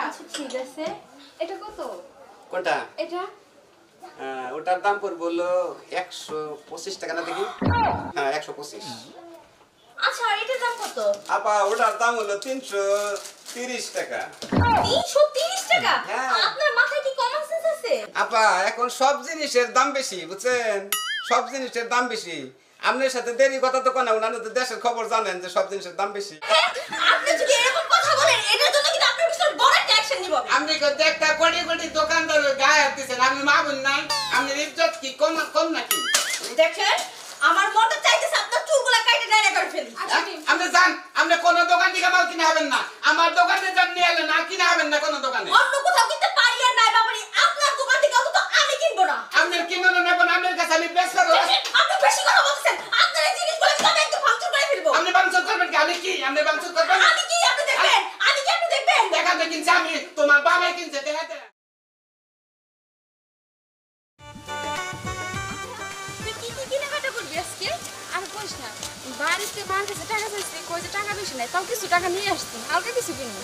আচ্ছা ঠিক আছে। এটা কত? কোনটা? এটা ওটার দাম পড়বে হলো 125 টাকা না দেখি। হ্যাঁ 125। আচ্ছা এটার দাম কত? আপা ওটার দাম হলো 330 টাকা। 330 টাকা? হ্যাঁ। আপনার মাথায় কি কমন সেন্স আছে? আপা এখন সব জিনিসের দাম বেশি বুঝছেন, সব জিনিসের দাম বেশি। আপনার সাথে দেরি কথা তো কোন না, তো দেশের খবর জানেন যে সব জিনিসের দাম বেশি। হ্যাঁ, আপনি যদি এরকম কথা বলেন এটার জন্য কিন্তু আপনার পিছনে বড় একটা অ্যাকশন নিব। আপনি একটা কোটি কোটি দোকানদার গায়ে হাত দিচ্ছেন, আপনি মাবুন নাই? আপনার ইজ্জত কি কম কম নাকি? দেখেন আমার মনটা চাইতেছে আপনার চুলগুলো কাটে ডাইরে করে ফেলি। আপনি যান, আপনি কোন দোকান থেকে মাল কিনে হবেন না, আমার দোকানে যান নিয়ে এলেন না, কিনে হবেন না কোন দোকানে। অন্য কোথাও কিনতে পারি আর নাই বাবারি, আপনার দোকান থেকে অন্তত আমি কিনবো না। আপনি কিনুন না, কোন আপনার কাছে আমি বেশ করব। আপনি বেশি কথা বলছেন, আপনার এই জিনিসগুলো কিন্তু আমি একটু ভাঙচুর করে ফেলবো। আপনি ভাঙচুর করবেন কি? আমি কি আপনি ভাঙচুর করবেন? আমি কি আপনি দেখবেন? আমি কি আপনি দেখবেন? দেখাতে কিনছে আমি, তোমার বাবাই কিনছে, দেখাতে। তুই কি কি কেনাকাটা করবি আজকে? আর কইস না, বাড়িতে মার কাছে টাকা চাইছি, কই যে টাকা বেশি নাই, তাও কিছু টাকা নিয়ে আসছি, হালকা কিছু কিনবো।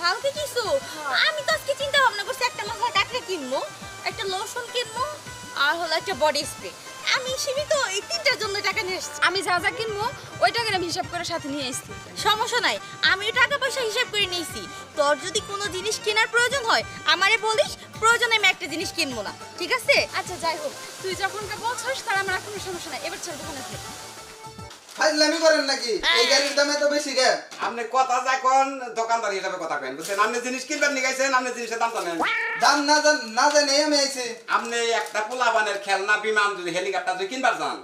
হালকা কিছু? আমি তো আজকে চিন্তা ভাবনা করছি একটা মশলা কাটলে কিনবো, একটা লোশন কিনবো, আর হলো একটা বডি স্প্রে। আমি সীমিত এই তিনটার জন্য টাকা নিয়ে আসছি। আমি যা যা কিনবো ওই টাকা আমি হিসাব করে সাথে নিয়ে আসছি। সমস্যা নাই, আমি টাকা পয়সা হিসাব করে নিয়েছি। তোর যদি কোনো জিনিস কেনার প্রয়োজন হয় আমারে বলিস, প্রয়োজনে আমি একটা জিনিস কিনবো না, ঠিক আছে? আচ্ছা যাই হোক, তুই যখন বলছিস তাহলে আমার আর কোনো সমস্যা নাই। এবার চল দোকানে যাই। ফাইজলামি করেন নাকি? এই গাড়ির দাম এত বেশি কেন? আপনি কথা যখন দোকানদার হিসাবে কথা কেন বুঝছেন, আপনি জিনিস কিনবেন নিগাইছেন, আপনি জিনিসের দাম জানেন। দাম না জানে আমি আইছি। আপনি একটা পোলাবানের খেলনা বিমান যদি হেলিকপ্টার যদি কিনবার যান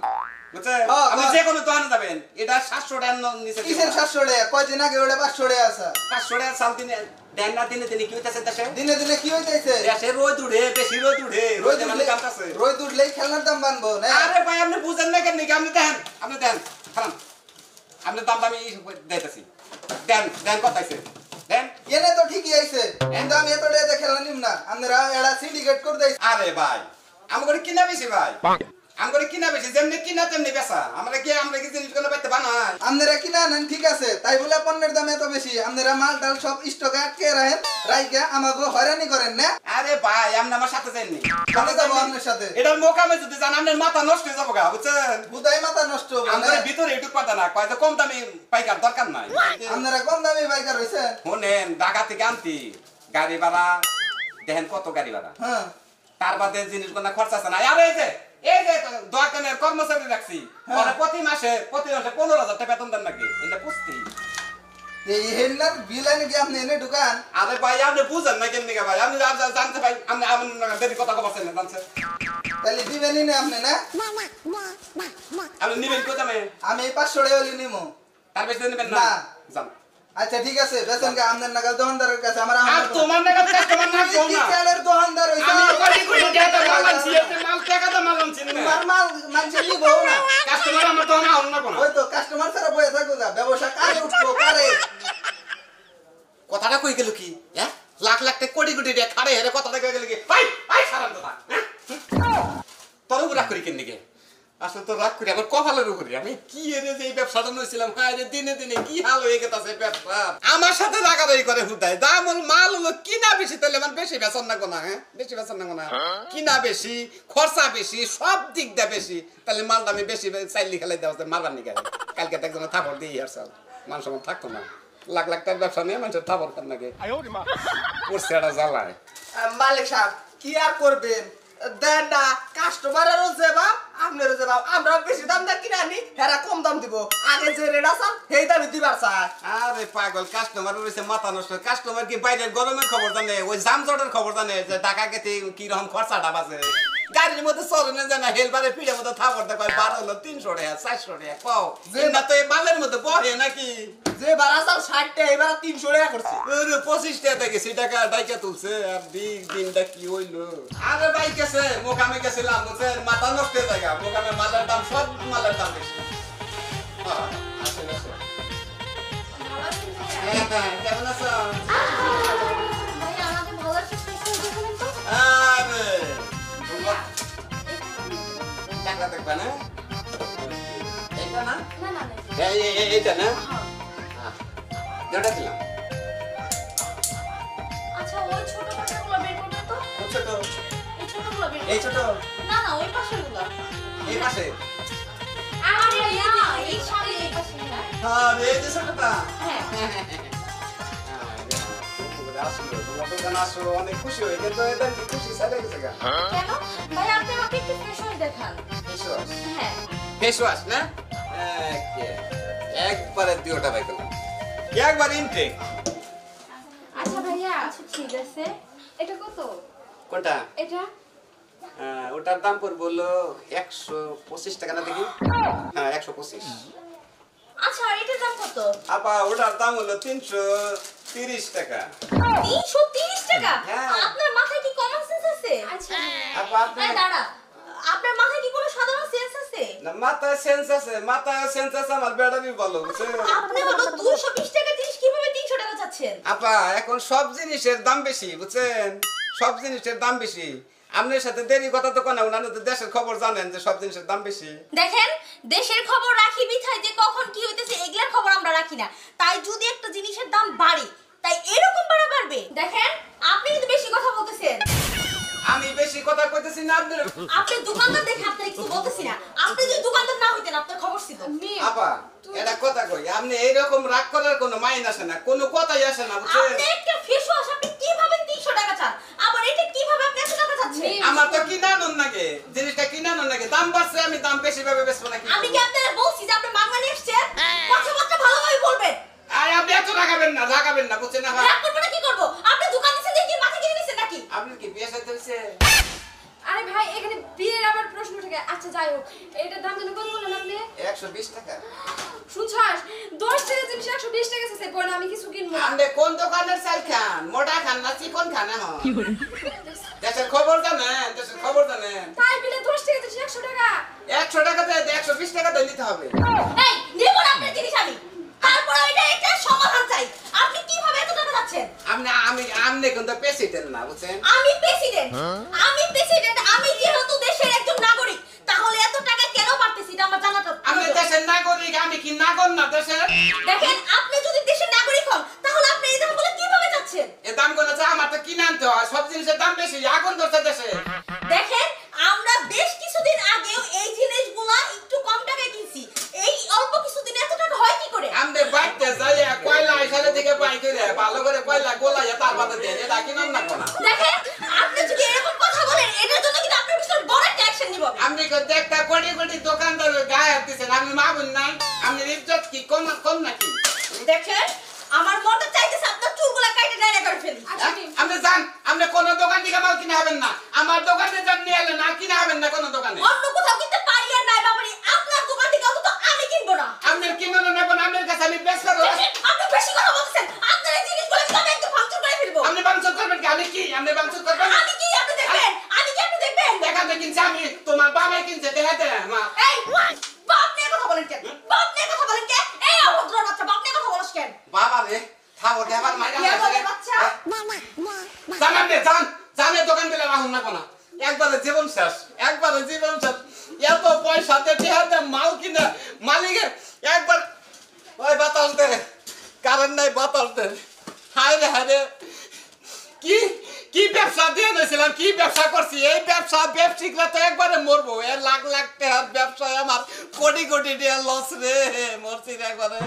বুঝছেন, হ্যাঁ, আপনি হ্যাঁ। যে কোনো দোকানে যাবেন, এটা 700 টাকার নিচে কিসের 700 টাকা? কয়দিন আগে ওটা 500 টাকা আছে। 500 টাকা সাল দিনে দেন না, দিনে দিনে কি হইতাছে দেশে? দিনে দিনে কি হইতাছে? দেশে রোদ উঠে, বেশি রোদ উঠে, রোদে মানে কামতাছে। রোদ উঠলেই খেলনার দাম বাড়বো না? আরে ভাই আপনি বুঝেন না কেন? আপনি দেখেন, খারাপ আপনি দাম দামি দিতেছি, দেন কথাইছে দেন। এনে তো ঠিকই আইছে, কিন্তু আমি এত টাকা দিয়ে খেলনা নিব না। আপনারা এরা সিন্ডিকেট করে দেয়। আরে ভাই আমি করে কিনা বেশি ভাই, আমি করে কিনা বেশি, যেমনি কিনা তেমনি বেচা। আমরা কি জিনিস কোনো পাইতে বানাই? আপনারা কিনা নেন ঠিক আছে, তাই বলে পণ্যের দাম এত বেশি। আপনারা মাল ডাল সব স্টকে আটকে রাখেন, রাইকা আমাকে হয়রানি করেন না। আরে ভাই আপনি আমার সাথে যাননি, আমি যাবো আপনার সাথে। এটার মোকামে যদি জান আপনার মাথা নষ্ট হয়ে যাবো গা বুঝছেন। বুধাই মাথা নষ্ট হবে না। আমাদের ভিতরে একটু কথা না কয় যে কম দামি পাইকার দরকার নাই। আপনারা কম দামে বাইকার হয়েছেন। শুনেন ঢাকা থেকে আনতি গাড়ি ভাড়া দেখেন কত গাড়ি ভাড়া, হ্যাঁ তার বাদে জিনিসগুলো খরচ আছে না। আর এই যে দোকানের কর্মচারী রাখছি, ওরা প্রতি মাসে 15,000 টাকা বেতন দেন নাকি? এটা পুষতি এই হেলনার বিল আনি কি আপনি এনে ঢুকান? আরে ভাই আপনি বুঝেন না কেমনি ভাই, আপনি জানতে ভাই আপনি দেরি কথা কবাছেন না জানছে, তাহলে দিবেনই না আপনি না? আপনি নিবেন কোথা মে? আমি 500 টাকা হলে নিমো। তার বেশি নেবেন না? না। জান আচ্ছা ঠিক আছে, বেতন কে আপনার নাগাল দোকানদারের কাছে আমার আর তোমার নাগাল কাস্টমার না কোন না, চালের দোকানদার হইছে। আমি করি কোন টাকা মাল আনছি, এই মাল টাকা দাম মাল আনছি না, তোমার মাল মানুষের নিবো না। কাস্টমার আমার তো না অন্য কোন। ওই তো কাস্টমার ছাড়া বসে থাকো গা, ব্যবসা কারে উঠবো কারে? কথাটা কই গেল কি? হ্যাঁ লাখ লাখ টাকা কোটি কোটি টাকা খাড়ে হেরে কথাটা কই গেল কি? ভাই ভাই সারান কথা তোর উপর রাগ করি কেন দিকে? আসলে তো রাগ করি আমার কপালের উপরে। আমি কি এনে যে এই ব্যবসাটা নিয়েছিলাম, হ্যাঁ যে দিনে দিনে কি হাল হয়ে গেছে ব্যবসা। আমার সাথে রাগারাগি করে হুদায় দাম মাল হলো কিনা বেশি, তাহলে আমার বেশি বেচন না কোনা, হ্যাঁ বেশি বেচন না কোনা, কিনা বেশি খরচা বেশি সব দিক দিয়ে বেশি, তাহলে মালটা আমি বেশি চাইলি খেলাই দেওয়া মারবার নি গেলে কালকে তো একজন থাপড় দিয়ে আসছে, মানুষ আমার থাকতো না। লাখ লাখ টাকার ব্যবসা নিয়ে মানুষের থাপড় খান নাকি করছে একটা জ্বালায়। মালিক সাহেব কি আর করবেন? দেন না কাস্টমারেরও সেবা আপনারও সেবা। আমরা বেশি দাম দিয়ে কিনে আনি, হেরা কম দাম দিব। আগে যে রেট আছে সেই দামে দিবার চায়। আরে পাগল, কাস্টমার রয়েছে মাথা নষ্ট। কাস্টমার কি বাইরের গরমের খবর জানে, ওই জামজটের খবর জানে যে ঢাকা গেতে কি রকম খরচাটা বাজে। গাড়ির মধ্যে চলনে জানা হেলবারে পিড়ের মধ্যে থাপড় দেখায় 12 হলো 300 টাকা 400 টাকা পাও যে না তো এই মালের মধ্যে বহে নাকি? যে বারা চাল 60 টাকা এবার 300 টাকা করছে। ওরে 25 টাকা থেকে 60 টাকা ডাইকা তুলছে। আর দিনটা কি হইলো? আরে ভাই গেছে মোকামে গেছিলাম বুঝছেন, মাথা নষ্ট হয়ে যায়। মোকামে মালের দাম সব মালের দাম বেশি। হ্যাঁ আসলে হ্যাঁ কেমন আছো? ভাই আমাকে ভালো একটা স্পেশাল দিবেন তো? আরে টাকা দেখবা না? এটা না? না না না। এইটা না? দুটা দিলাম। আচ্ছা এই ছোট না না ওই পাশেগুলো এই পাশে আরে না এই সামনে এই পাশে না হ্যাঁ এই যে ছোটটা হ্যাঁ আসলে তোমার দোকানে আসো অনেক খুশি হই কিন্তু এটা কি খুশি সাইডে গেছে গা কেন ভাই আপনি আমাকে একটু ফ্রেশ হয়ে দেখান বিশ্বাস হ্যাঁ ফেস ওয়াশ না একবারে দুইটা ভাই করলাম একবার ইনটেক আচ্ছা ভাইয়া ঠিক আছে এটা কত কোনটা এটা ওটার দাম পড়বে হলো 125 টাকা না দেখি হ্যাঁ 125 আচ্ছা আর এটার দাম কত আপা ওটার দাম হলো 330 টাকা 330 টাকা হ্যাঁ। আপনার মাথায় কি কমন সেন্স আছে আচ্ছা আপা আপনি এই দাঁড়া আপনার মাথায় কি কোনো সাধারণ সেন্স আছে না মাথায় সেন্স আছে আমার ব্যাটারি বলো বুঝছেন আপনি হলো 220 টাকা জিনিস কিভাবে 300 টাকা চাচ্ছেন আপা এখন সব জিনিসের দাম বেশি বুঝছেন সব জিনিসের দাম বেশি আপনার সাথে দেরি কথা তো কোনো না তো দেশের খবর জানেন যে সব জিনিসের দাম বেশি দেখেন দেশের খবর রাখি বিথায় যে কখন কি হইতেছে এগুলার খবর আমরা রাখি না তাই যদি একটা জিনিসের দাম বাড়ে তাই এরকম বাড়বে দেখেন আপনি কিন্তু বেশি কথা বলতেছেন আমি বেশি কথা কইতেছি না আপনার আপনি দোকানদার দেখে আপনার কিছু বলতেছি না আপনি যদি দোকানদার না হইতেন আপনার খবর ছিল মেয়ে আপা এটা কথা কই আপনি এইরকম রাগ করার কোনো মাইন আসে না কোনো কথাই আসে না বুঝছেন আপনি একটা ফেস ওয়াশ আপনি কিভাবে 300 টাকা চান আবার এটা কিভাবে আপনি 100 টাকা চাচ্ছেন মেয়ে- আমার তো কিনানোর নাকি জিনিসটা কিনানোর নাকি দাম বাড়ছে আমি দাম বেশি ভাবে বেচবো নাকি আমি কি আপনারা বলছি যে আপনি মাঙ্গা নিয়ে এসেছেন কথাবার্তা ভালোভাবে বলবেন আরে আপনি এত রাগাবেন না বুঝছেন না রাগ করবো না কি করবো আপনি দোকান দিচ্ছেন দেখি মাথা কিনে নিচ্ছেন নাকি আপনি কি বিয়ে সাথে হইছে আরে ভাই এখানে বিয়ের আবার প্রশ্ন উঠে গেছে আচ্ছা যাই হোক এটার দাম যেন কত বললেন আপনি 120 টাকা শুনছাস 10 টাকা জিনিস 120 টাকা আছে বল আমি কিছু কিনবো না। আপনি কোন দোকানের চাল খান মোটা খান না চিকন খান এখন দেশের খবর জানেন তাই বিলে 10 টাকা জিনিস 100 টাকা 100 টাকা দিয়ে 120 টাকা দিয়ে নিতে হবে এই নিব না আপনার জিনিস আমি তারপর এটা সমাধান চাই আপনি কিভাবে এত টাকা যাচ্ছেন আপনি কিন্তু প্রেসিডেন্ট না বুঝছেন আমি প্রেসিডেন্ট আমি যেহেতু দেশের একজন নাগরিক তাহলে এত টাকা কেন পারতেছি এটা আমার জানাটা আমি দেশের নাগরিক আমি কি নাগর না দেশের দেখেন আপনি যদি দেশের নাগরিক হন তাহলে আপনি এই দামগুলো কিভাবে যাচ্ছেন এ দাম গুলো যা আমার তো কিনে আনতে হয় সব জিনিসের দাম বেশি আগুন ধরছে দেশে দেখেন আমরা বেশ কিছুদিন আগেও এই জিনিসগুলো একটু কম টাকায় কিনছি এই অল্প কিছুদিন এত টাকা হয় কি করে আমাদের বাইতে যাই কয়লা এসারে থেকে পাই করে ভালো করে কয়লা গোলাইয়া তার বাদে দেন এটা কিনুন না কোনা দেখেন আপনি যদি এরকম কথা বলেন এটার জন্য কিন্তু আপনার পিছনে বড় একটা অ্যাকশন নিব আমি। আপনি দেখতে কোটি দোকানদার গায়ে দিচ্ছেন আপনি মাগুন নাই আপনি ইজ্জত কি কম নাকি দেখেন আমার মনটা চাইতেছে আপনার চুলগুলো কেটে ডাইরেক্ট করে ফেলি আচ্ছা ঠিক আপনি যান আপনি কোন দোকান থেকে মাল কিনে হবেন না আমার দোকানে যান নিয়ে এলেন আর কিনে হবেন না কোন দোকানে অন্য কোথাও কিনতে পারি আর নাই বাবারি আপনার দোকান থেকে অন্তত আমি কিনবো না আপনার কিনে নেব না আপনার কাছে আমি বেশ করবো দেখেন, আপনি বেশি কথা বলছেন আপনার এই জিনিসগুলো কিন্তু আমি একটু ফাংশন করে ফেলবো আপনি বাংসুর করবেন কি আমি কি আপনি বাংসুর করবেন আমি কি আপনি দেখবেন দেখাতে কিনছে আমি তোমার বাবাই কিনছে দেখাতে মা এই বাপ নিয়ে কথা বলেন কেন বাপ নিয়ে কথা বলেন কেন এই অভদ্র বাচ্চা বাপ নিয়ে কথা বলছ কেন বাবা রে থামো দেবার মাইরা কে বলে বাচ্চা জানান রে জানে দোকান দিলে রাহুন না কোনা একবারে জীবন শেষ এত পয়সা দিয়ে মাল কিনে মালিকে একবার ওই বাতাস দে কারণ নাই বাতাস দে হায় রে কি ব্যবসা দিয়ে দিয়েছিলাম কি ব্যবসা করছি এই ব্যবসায়িকরা তো একবারে মরবো এ লাখ টাকার ব্যবসায় আমার কোটি টাকা লস রে মরছি রে একবারে